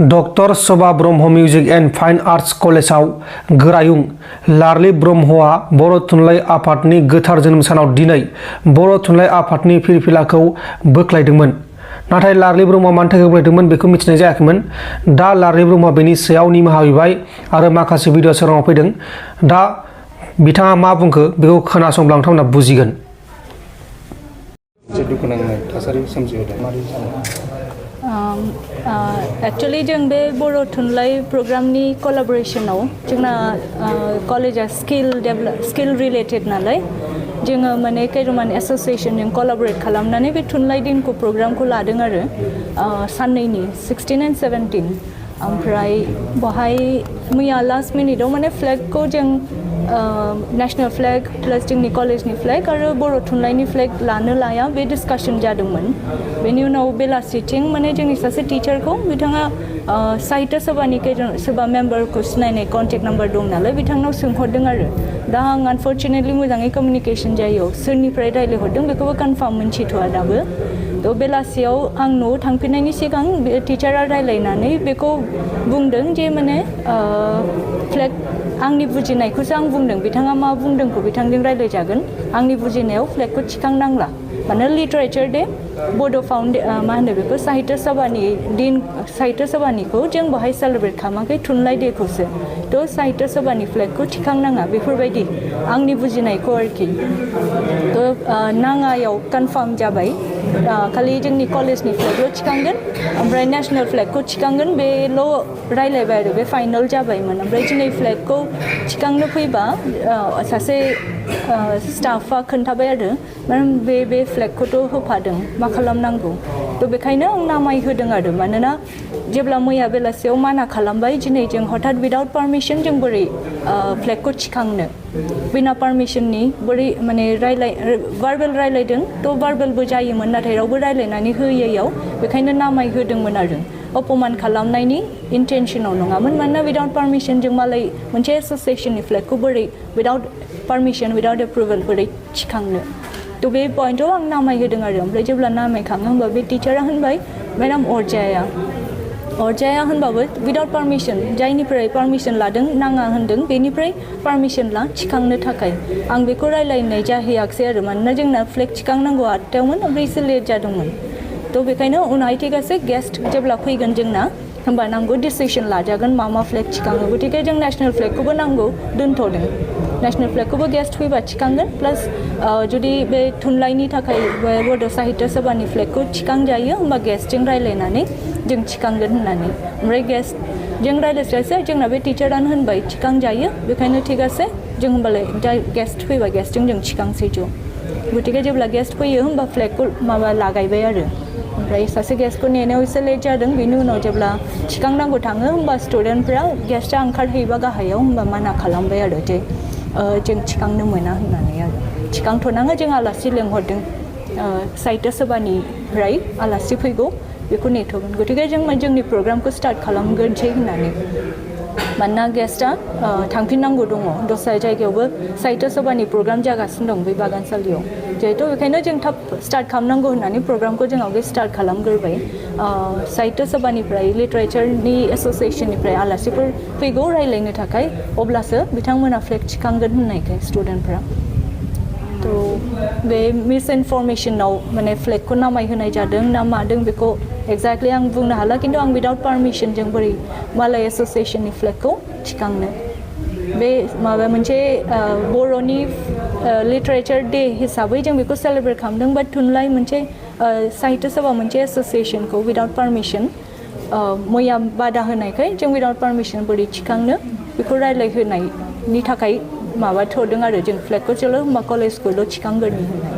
Doctor Shobha Brahma music and fine arts कलेजाव गोरायुं लारलि ब्रह्मआ बर' थुनलाइ आफादनि गोथार जोनोम सानाव दिनै बर' थुनलाइ आफादनि फिरफिलाखौ बोख्लायदोंमोन। नाथाय लारलि ब्रह्मआ मानि थाखाय बोख्लायदोंमोन बेखौ मिथिनाय जायाखैमोन। दा लारलि ब्रह्मआ बेनि सायाव निमाहा बिबाय आरो माखासे भिडिअ सोराङाव फैदों। दा बिथाङा मा बुंखो बेखौ खोनासंब्ला नोंथांमोना बुजिगोन। दुखुनांनाय थासारि सोमजिहोदों मारै जानो एक्चुअली जों बे बर' थुनलाइ प्रग्रामनि कलाबरेशनाव जोंना कलेजा स्किल रिलेटेड नालाय जोङो माने कैरमान एसोसिएशनजों कलाबरेट खालामनानै बे थुनलाइ दिनखौ प्रग्रामखौ लादों आरो साननैनि 16 and 17 ओमफ्राय बहाय मैया लास्ट मिनिटआव माने फ्लेगखौ जों नेशनल फ्लेग प्लस जोंनि कलेजनि फ्लेग आरो बर' थुनलाइनि फ्लेग लानो लाया बे डिस्काशन जादोंमोन। बेनि उनाव बेलासिथिं माने जोंनि सासे टिचारखौ बिथाङा साहित्य सभानि सोरबा मेम्बारखौ सिनायनाय कन्टेक्ट नाम्बार दं नालाय बिथांनाव सोंहरदों आरो दा आं आनफर्चुनेटलि मोजाङै कमिउनिकेशन जायो सोरनिफ्राय रायज्लायहरदों बेखौबो कनफार्म मोनथिथ'आ दाबो। थ' बेलासियाव आं न'आव थांफिननायनि सिगां बे टिचारा रायज्लायनानै बेखौ बुंदों जे माने फ्लेग आंनि बुजिनायखौसो आं बुंदों बिथाङा मा बुंदोंखौ बिथांजों रायज्लायजागोन। आंनि बुजिनायाव फ्लेगखौ थिखांनांला माने लिटारेचार डे बड' मा होनो बेखौ साहित्य सभानि दिन साहित्य सभानिखौ जों बाहाय सेलेब्रेट खालामाखै थुनलाइ डेखौसो थ' साहित्य सभानि फ्लेगखौ थिखांनाङा बेफोरबायदि आंनि बुजिनायखौ आरोखि। थ' नाङायाव कनफार्म जाबाय खालि जोंनि कलेजनि फ्लेगल' थिखांगोन ओमफ्राय नेशनेल फ्लेगखौ थिखांगोन बेल' रायज्लायबाय आरो बे फाइनाल जाबायमोन। ओमफ्राय दिनै फ्लेगखौ थिखांनो फैबा सासे स्टाफा खोन्थाबाय आरो बे फ्लेगखौथ' होफादों मा खालामनांगौ थ' बेखायनो आं नामाय होदों आरो मानोना जेब्ला मैया बेलासियाव माना खालामबाय दिनै जों हठात विदाउट पारमिसन जों बोरै फ्लेगखौ थिखांनो बिना पारमिसननि बोरै माने भार्बेल रायलायदों थ' भार्बेलबो जायोमोन नाथाय रावबो रायलायनानै होयैयाव बेखायनो नामाय होदोंमोन आरो अपमान खालामनायनि इन्टेनसनाव नङामोन मानोना विदाउट पारमिसन जों मालाय मोनसे एसोसिएशननि फ्लेगखौ बोरै विदाउट पारमिसन विदाउट एप्रुभेल बोरै थिखांनो थ' बे पइन्टआव आं नामाय होदों आरो ओमफ्राय जेब्ला नामायखाङो होमबा बे टिचारा होनबाय मेडाम अरजाया होनबाबो विदाउट पारमिसन जायनिफ्राय पारमिसन लादों नाङा होनदों बेनिफ्राय पारमिसन ला थिखांनो थाखाय आं बेखौ रायलायनाय जाहैयाखसै आरो मानोना जोंना फ्लेग थिखांनांगौ 8टायावमोन ओमफ्राय एसे लेट जादोंमोन थ' बेखायनो उनावहाय थिगासे गेस्ट जेब्ला फैगोन जोंना होमबा नांगौ डिसिसन लाजागोन मा फ्लेग थिखाङो गथिखे जों नेशनेल फ्लेगखौबो नांगौ दोनथ'दों नेशनेल फ्लेगखौबो गेस्ट फैबा थिखांगोन प्लास जुदि बे थुनलाइनि थाखाय बड' साहित्य सभानि फ्लेगखौ थिखांजायो होमबा गेस्टजों रायलायनानै जों थिखांगोन होननानै ओमफ्राय गेस्टजों रायलायस्लायसै जोंना बे टिचारानो होनबाय थिखांजायो बेखायनो थिगासे जों होमबालाय जाय गेस्ट फैबा गेस्टजों जों थिखांसै ज' गथिखे जेब्ला गेस्ट फैयो होमबा फ्लेगखौ लागायबाय आरो ओमफ्राय सासे गेस्टखौ नेनायाव एसे लेट जादों बेनि उनाव जेब्ला थिखांनांगौ थाङो होमबा स्टुडेन्टफ्रा गेस्टआ ओंखारहैबा गाहायाव होमबा माना खालामबाय आरो जे जों थिखांनो मोना होननानै आरो थिखांथ'नाङा जों आलासि लेंहरदों साहित्य सभानिफ्राय आलासि फैगौ बेखौ नेथ'गोन गथिखे जों जोंनि प्रग्रामखौ स्टार्ट खालामग्रोनोसै होननानै मानोना गेस्टआ थांफिननांगौ दङ दस्रा जायगायावबो साहित्य सभानि प्रग्राम जागासिनो दं बे बागानसालियाव जिहेतु बेखायनो जों थाब स्टार्ट खालामनांगौ होननानै प्रग्रामखौ जों आवगाय स्टार्ट खालामग्रोबाय साहित्य सभानिफ्राय लिटारेचारनि एसोसिएशननिफ्राय आलासिफोर फैगौ रायलायनो थाखाय अब्लासो बिथांमोना फ्लेग थिखांगोन होननायखाय स्टुडेन्टफ्रा थ' बे मिसइनफरमेसनाव माने फ्लेगखौ नामाय होनाय जादों ना मादों बेखौ एक्जेक्टलि आं बुंनो हाला खिन्थु आं विदाउट पारमिसन जों बोरै मालाय एसोसिएशननि फ्लेगखौ थिखांनो बे माबा मोनसे बर'नि लिटारेचार डे हिसाबै जों बेखौ सेलेब्रेट खालामदों बाट थुनलाइ मोनसे साहित्य सभा मोनसे एसोसिएशनखौ विदाउट पारमिसन मैया बादा होनायखाय जों विदाउट पारमिसन बोरै थिखांनो बेखौ रायलायहोनायनि थाखाय माबाथ'दों आरो जों फ्लेगखौ चलो होमबा कलेजखौल' थिखांगोरनि होननाय